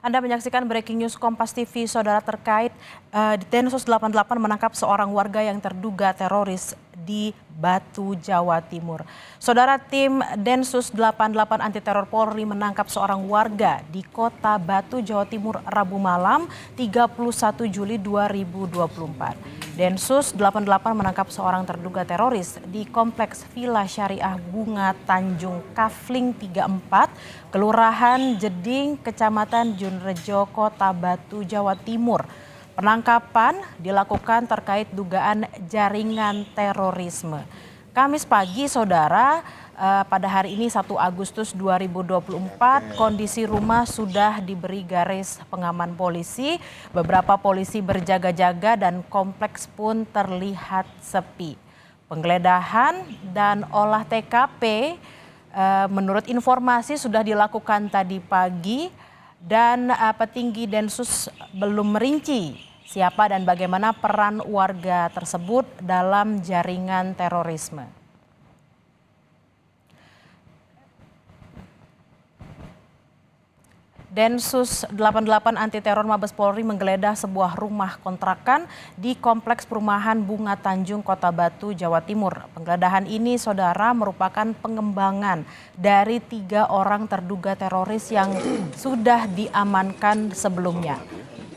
Anda menyaksikan breaking news Kompas TV, saudara, terkait Densus 88 menangkap seorang warga yang terduga teroris di Batu, Jawa Timur. Saudara, tim Densus 88 anti teror Polri menangkap seorang warga di Kota Batu, Jawa Timur Rabu malam 31 Juli 2024. Densus 88 menangkap seorang terduga teroris di Kompleks Villa Syariah Bunga Tanjung Kafling 34, Kelurahan Jeding, Kecamatan Junrejo, Kota Batu, Jawa Timur. Penangkapan dilakukan terkait dugaan jaringan terorisme. Kamis pagi, saudara, pada hari ini 1 Agustus 2024, kondisi rumah sudah diberi garis pengaman polisi. Beberapa polisi berjaga-jaga dan kompleks pun terlihat sepi. Penggeledahan dan olah TKP menurut informasi sudah dilakukan tadi pagi dan petinggi Densus belum merinci siapa dan bagaimana peran warga tersebut dalam jaringan terorisme. Densus 88 anti teror Mabes Polri menggeledah sebuah rumah kontrakan di Kompleks Perumahan Bunga Tanjung, Kota Batu, Jawa Timur. Penggeledahan ini, saudara, merupakan pengembangan dari 3 orang terduga teroris yang sudah diamankan sebelumnya.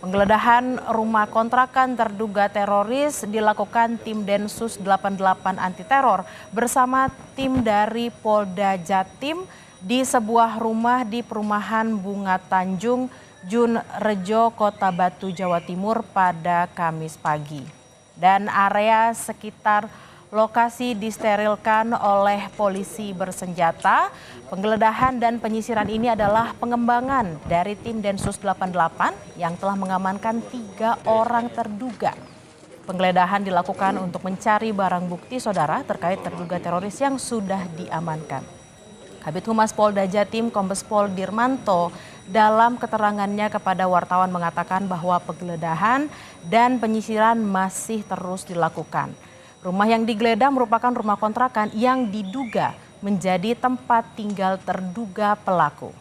Penggeledahan rumah kontrakan terduga teroris dilakukan tim Densus 88 anti teror bersama tim dari Polda Jatim di sebuah rumah di Perumahan Bunga Tanjung, Junrejo, Kota Batu, Jawa Timur pada Kamis pagi. Dan area sekitar lokasi disterilkan oleh polisi bersenjata. Penggeledahan dan penyisiran ini adalah pengembangan dari tim Densus 88 yang telah mengamankan 3 orang terduga. Penggeledahan dilakukan untuk mencari barang bukti, saudara, terkait terduga teroris yang sudah diamankan. Kabid Humas Polda Jatim Kombes Pol Dirmanto dalam keterangannya kepada wartawan mengatakan bahwa penggeledahan dan penyisiran masih terus dilakukan. Rumah yang digeledah merupakan rumah kontrakan yang diduga menjadi tempat tinggal terduga pelaku.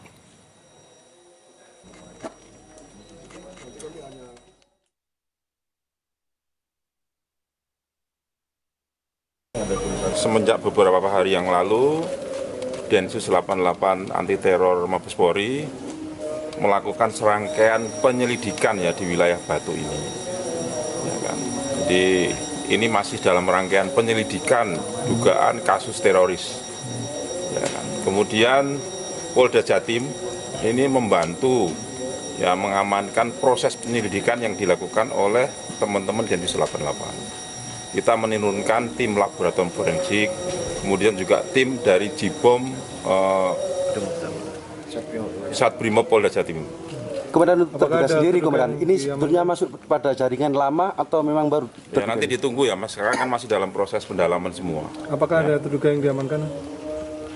Semenjak beberapa hari yang lalu, Densus 88 anti teror Mabes Polri melakukan serangkaian penyelidikan ya di wilayah Batu ini. Ya kan? Jadi ini masih dalam rangkaian penyelidikan dugaan kasus teroris. Ya kan? Kemudian Polda Jatim ini membantu ya mengamankan proses penyelidikan yang dilakukan oleh teman-teman Densus 88. Kita menurunkan tim laboratorium forensik, kemudian juga tim dari Jibom Satbrimob Polda Jatim. Komandan terduga sendiri, Komandan, ini sebetulnya masuk pada jaringan lama atau memang baru? Ya, nanti ditunggu ya, Mas. Sekarang kan masih dalam proses pendalaman semua. Apakah ada terduga yang diamankan?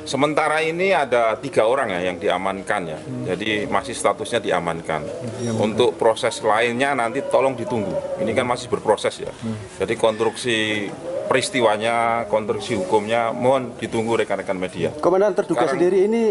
Sementara ini ada 3 orang ya yang diamankan ya. Jadi masih statusnya diamankan. Untuk proses lainnya nanti tolong ditunggu. Ini kan masih berproses ya. Jadi konstruksi peristiwanya, konstruksi hukumnya mohon ditunggu rekan-rekan media. Komandan terduga sendiri ini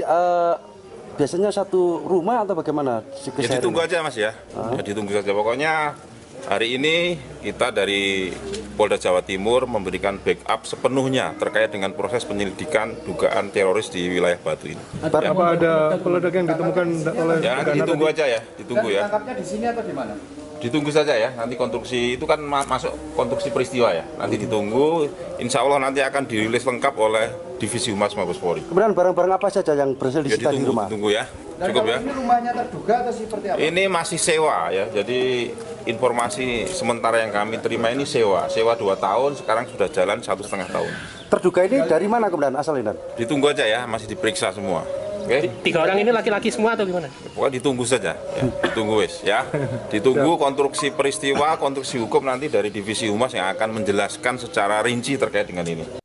biasanya satu rumah atau bagaimana? Ya ditunggu aja, Mas ya. Ya ditunggu saja. Pokoknya hari ini kita dari Polda Jawa Timur memberikan backup sepenuhnya terkait dengan proses penyelidikan dugaan teroris di wilayah Batu ini. Apa ada peledak yang ditemukan oleh? Ya ditunggu aja ya, ditunggu ya. Tangkapnya di sini atau di mana? Ditunggu saja ya, nanti konstruksi itu kan masuk konstruksi peristiwa ya. Nanti ditunggu, insya Allah nanti akan dirilis lengkap oleh Divisi Humas Mabes Polri. Kemudian barang-barang apa saja yang berhasil disita di rumah? Ditunggu ya, Dan cukup ya. Ini rumahnya terduga atau seperti apa? Ini masih sewa ya, jadi informasi sementara yang kami terima ini sewa 2 tahun, sekarang sudah jalan 1,5 tahun. Terduga ini dari mana, Komandan, asalnya? Ditunggu aja ya, masih diperiksa semua. Oke? 3 orang ini laki-laki semua atau gimana? Pokoknya ditunggu saja, ya. Ditunggu wis ya. Ditunggu konstruksi peristiwa, konstruksi hukum nanti dari Divisi Humas yang akan menjelaskan secara rinci terkait dengan ini.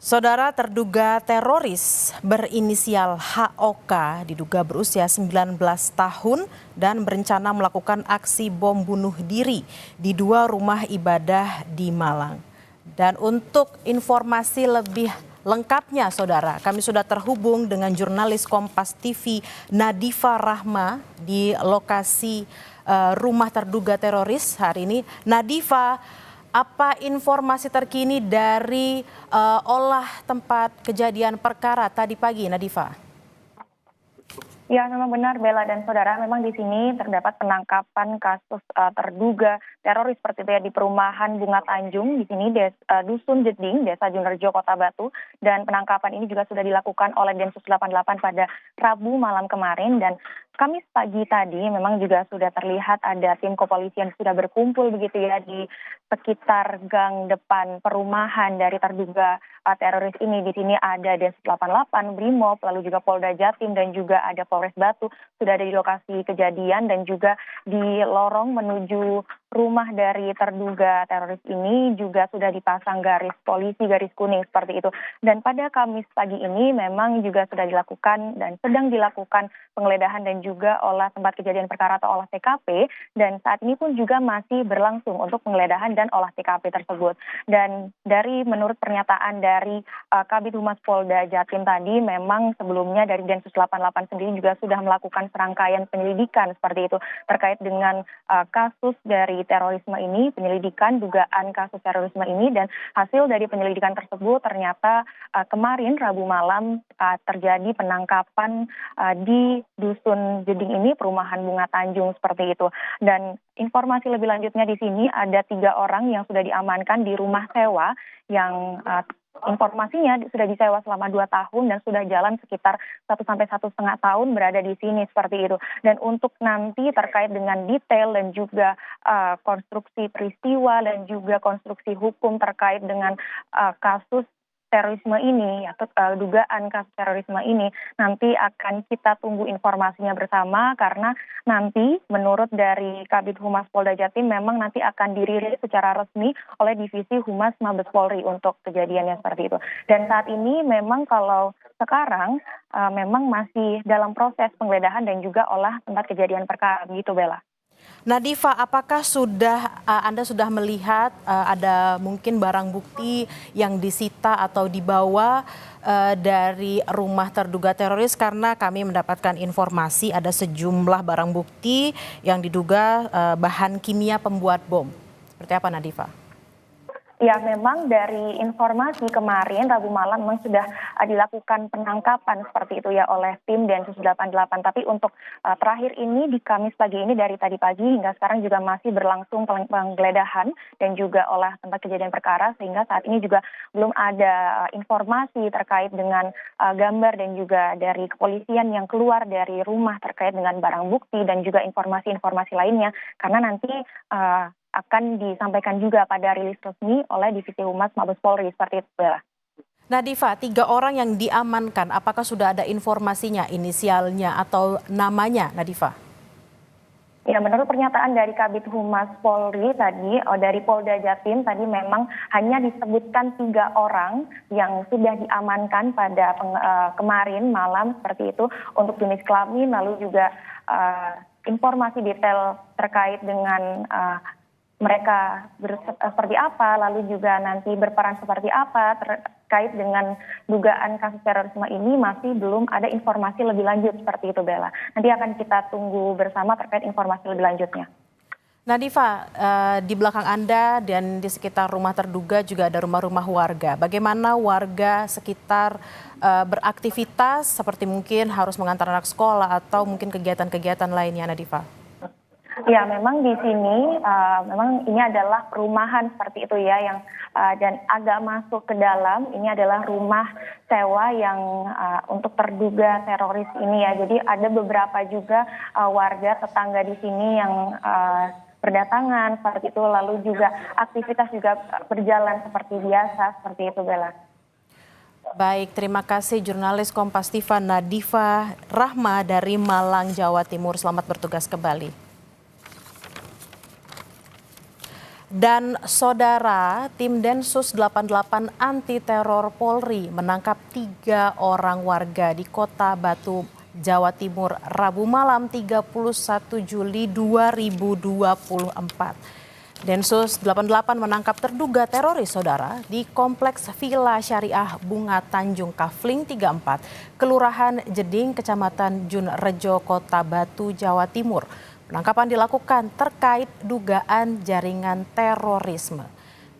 Saudara, terduga teroris berinisial HOK diduga berusia 19 tahun dan berencana melakukan aksi bom bunuh diri di 2 rumah ibadah di Malang. Dan untuk informasi lebih lengkapnya, saudara, kami sudah terhubung dengan jurnalis Kompas TV Nadifa Rahma di lokasi rumah terduga teroris hari ini. Nadifa, apa informasi terkini dari olah tempat kejadian perkara tadi pagi, Nadifa? Ya, memang benar Bella dan saudara, memang di sini terdapat penangkapan kasus terduga teroris seperti itu ya di perumahan Bunga Tanjung di sini Dusun Jeding, Desa Junrejo, Kota Batu, dan penangkapan ini juga sudah dilakukan oleh Densus 88 pada Rabu malam kemarin. Dan Kamis pagi tadi memang juga sudah terlihat ada tim kepolisian sudah berkumpul begitu ya di sekitar gang depan perumahan dari terduga teroris ini. Di sini ada Densus 88, Brimob, lalu juga Polda Jatim dan juga ada Polres Batu sudah ada di lokasi kejadian dan juga di lorong menuju rumah dari terduga teroris ini juga sudah dipasang garis polisi, garis kuning seperti itu. Dan pada Kamis pagi ini memang juga sudah dilakukan dan sedang dilakukan penggeledahan dan juga olah tempat kejadian perkara atau olah TKP, dan saat ini pun juga masih berlangsung untuk penggeledahan dan olah TKP tersebut. Dan dari menurut pernyataan dari Kabid Humas Polda Jatim tadi, memang sebelumnya dari Densus 88 sendiri juga sudah melakukan serangkaian penyelidikan seperti itu terkait dengan kasus dari terorisme ini, penyelidikan dugaan kasus terorisme ini, dan hasil dari penyelidikan tersebut ternyata kemarin Rabu malam terjadi penangkapan di Dusun Jeding ini, perumahan Bunga Tanjung seperti itu. Dan informasi lebih lanjutnya di sini ada 3 orang yang sudah diamankan di rumah sewa yang informasinya sudah disewa selama 2 tahun dan sudah jalan sekitar 1 sampai 1,5 tahun berada di sini seperti itu. Dan untuk nanti terkait dengan detail dan juga konstruksi peristiwa dan juga konstruksi hukum terkait dengan kasus terorisme ini atau dugaan kasus terorisme ini nanti akan kita tunggu informasinya bersama, karena nanti menurut dari Kabid Humas Polda Jatim memang nanti akan dirilis secara resmi oleh Divisi Humas Mabes Polri untuk kejadiannya seperti itu. Dan saat ini memang kalau sekarang memang masih dalam proses penggeledahan dan juga olah tempat kejadian perkara begitu, Bella. Nadifa, apakah Anda sudah melihat ada mungkin barang bukti yang disita atau dibawa dari rumah terduga teroris? Karena kami mendapatkan informasi ada sejumlah barang bukti yang diduga bahan kimia pembuat bom. Seperti apa, Nadifa? Ya, memang dari informasi kemarin Rabu malam memang sudah dilakukan penangkapan seperti itu ya oleh tim Densus 88. Tapi untuk terakhir ini di Kamis pagi ini dari tadi pagi hingga sekarang juga masih berlangsung penggeledahan dan juga olah tempat kejadian perkara, sehingga saat ini juga belum ada informasi terkait dengan gambar dan juga dari kepolisian yang keluar dari rumah terkait dengan barang bukti dan juga informasi-informasi lainnya, karena nanti akan disampaikan juga pada rilis resmi oleh Divisi Humas Mabes Polri seperti itu, Bella. Nadifa, 3 orang yang diamankan, apakah sudah ada informasinya, inisialnya atau namanya, Nadifa? Ya, menurut pernyataan dari Kabid Humas Polri tadi, dari Polda Jatim tadi memang hanya disebutkan 3 orang yang sudah diamankan pada kemarin malam seperti itu untuk jenis kelamin, lalu juga informasi detail terkait dengan mereka seperti apa, lalu juga nanti berperan seperti apa terkait dengan dugaan kasus terorisme ini masih belum ada informasi lebih lanjut seperti itu, Bella. Nanti akan kita tunggu bersama terkait informasi lebih lanjutnya. Nadifa, di belakang Anda dan di sekitar rumah terduga juga ada rumah-rumah warga. Bagaimana warga sekitar beraktivitas seperti mungkin harus mengantar anak sekolah atau mungkin kegiatan-kegiatan lainnya, Nadifa? Ya, memang di sini memang ini adalah perumahan seperti itu ya, yang dan agak masuk ke dalam ini adalah rumah sewa yang untuk terduga teroris ini ya. Jadi ada beberapa juga warga tetangga di sini yang berdatangan seperti itu, lalu juga aktivitas juga berjalan seperti biasa seperti itu, Bella. Baik, terima kasih jurnalis Kompas TV Nadifa Rahma dari Malang, Jawa Timur. Selamat bertugas kembali. Dan saudara, tim Densus 88 anti teror Polri menangkap 3 orang warga di Kota Batu, Jawa Timur, Rabu malam 31 Juli 2024. Densus 88 menangkap terduga teroris saudara di Kompleks Villa Syariah Bunga Tanjung Kafling 34, Kelurahan Jeding, Kecamatan Junrejo, Kota Batu, Jawa Timur. Penangkapan dilakukan terkait dugaan jaringan terorisme.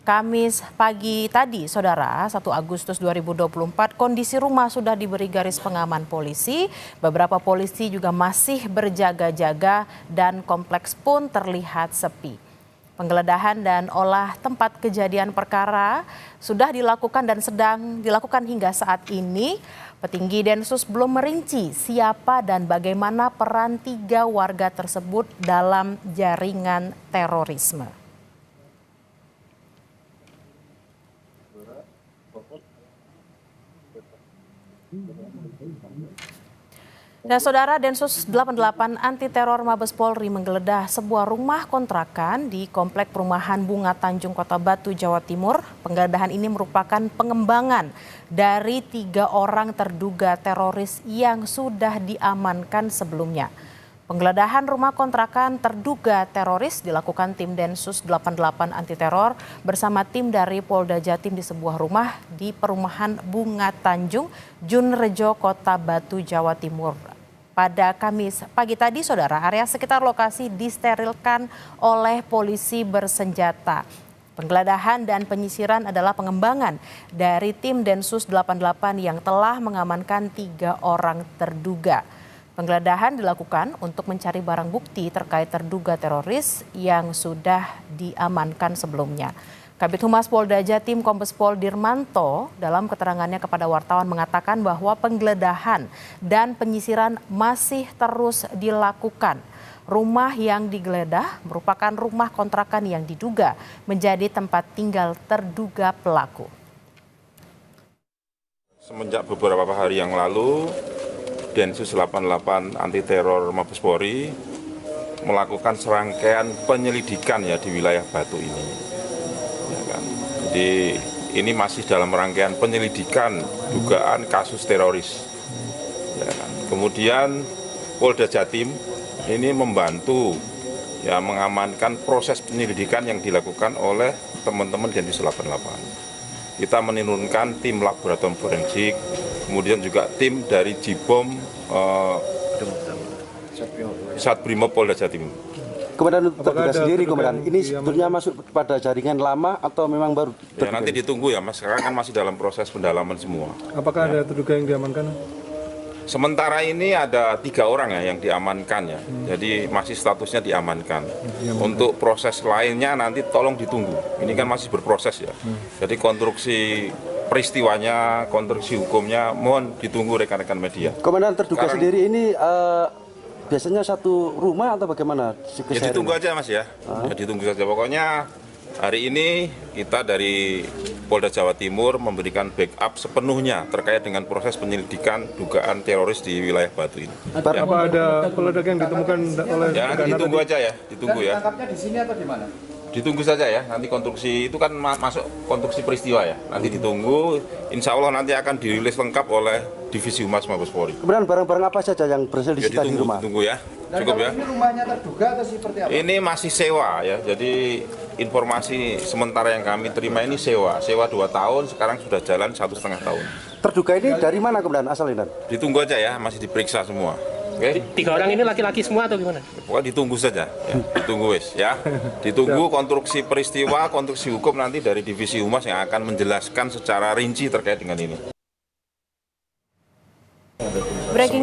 Kamis pagi tadi, saudara, 1 Agustus 2024, kondisi rumah sudah diberi garis pengaman polisi. Beberapa polisi juga masih berjaga-jaga dan kompleks pun terlihat sepi. Penggeledahan dan olah tempat kejadian perkara sudah dilakukan dan sedang dilakukan hingga saat ini. Petinggi Densus belum merinci siapa dan bagaimana peran 3 warga tersebut dalam jaringan terorisme. Dan saudara, Densus 88 anti teror Mabes Polri menggeledah sebuah rumah kontrakan di Komplek Perumahan Bunga Tanjung, Kota Batu, Jawa Timur. Penggeledahan ini merupakan pengembangan dari 3 orang terduga teroris yang sudah diamankan sebelumnya. Penggeledahan rumah kontrakan terduga teroris dilakukan tim Densus 88 anti teror bersama tim dari Polda Jatim di sebuah rumah di Perumahan Bunga Tanjung, Junrejo, Kota Batu, Jawa Timur. Pada Kamis pagi tadi, saudara, area sekitar lokasi disterilkan oleh polisi bersenjata. Penggeledahan dan penyisiran adalah pengembangan dari tim Densus 88 yang telah mengamankan 3 orang terduga. Penggeledahan dilakukan untuk mencari barang bukti terkait terduga teroris yang sudah diamankan sebelumnya. Kabid Humas Polda Jatim Kombes Pol Dirmanto dalam keterangannya kepada wartawan mengatakan bahwa penggeledahan dan penyisiran masih terus dilakukan. Rumah yang digeledah merupakan rumah kontrakan yang diduga menjadi tempat tinggal terduga pelaku. Semenjak beberapa hari yang lalu, Densus 88 anti teror Mabes Polri melakukan serangkaian penyelidikan ya di wilayah Batu ini. Ya kan? Jadi ini masih dalam rangkaian penyelidikan dugaan kasus teroris. Ya kan? Kemudian Polda Jatim ini membantu ya mengamankan proses penyelidikan yang dilakukan oleh teman-teman Densus 88. Kita menurunkan tim laboratorium forensik, kemudian juga tim dari Jibom Satbrimob Polda Jatim. Komandan terduga sendiri, Komandan, ini sebetulnya masuk pada jaringan lama atau memang baru? Ya, nanti ditunggu ya, Mas. Sekarang kan masih dalam proses pendalaman semua. Apakah ada terduga yang diamankan? Sementara ini ada 3 orang ya yang diamankan ya. Jadi masih statusnya diamankan. Untuk proses lainnya nanti tolong ditunggu. Ini kan masih berproses ya. Jadi konstruksi peristiwanya, konstruksi hukumnya mohon ditunggu rekan-rekan media. Komandan terduga sendiri ini biasanya satu rumah atau bagaimana? Ya ditunggu aja Mas ya. Ya ditunggu saja. Pokoknya hari ini kita dari Polda Jawa Timur memberikan backup sepenuhnya terkait dengan proses penyelidikan dugaan teroris di wilayah Batu ini. Apa ada peledak yang ditemukan oleh? Ya nanti ditunggu aja ya, ditunggu ya. Tangkapnya di sini atau di mana? Ditunggu saja ya, nanti konstruksi itu kan masuk konstruksi peristiwa ya. Nanti ditunggu, insya Allah nanti akan dirilis lengkap oleh Divisi Humas Mabes Polri. Kemudian barang-barang apa saja yang berhasil disita di rumah? Ditunggu ya, Dan cukup ya. Ini rumahnya terduga atau seperti apa? Ini masih sewa ya, jadi informasi sementara yang kami terima ini sewa 2 tahun, sekarang sudah jalan 1,5 tahun. Terduga ini dari mana kemudian asalnya? Ditunggu aja ya, masih diperiksa semua. Oke? 3 orang ini laki-laki semua atau gimana? Pokoknya ditunggu saja, ya. Ditunggu wis ya. Ditunggu konstruksi peristiwa, konstruksi hukum nanti dari Divisi Humas yang akan menjelaskan secara rinci terkait dengan ini. Breaking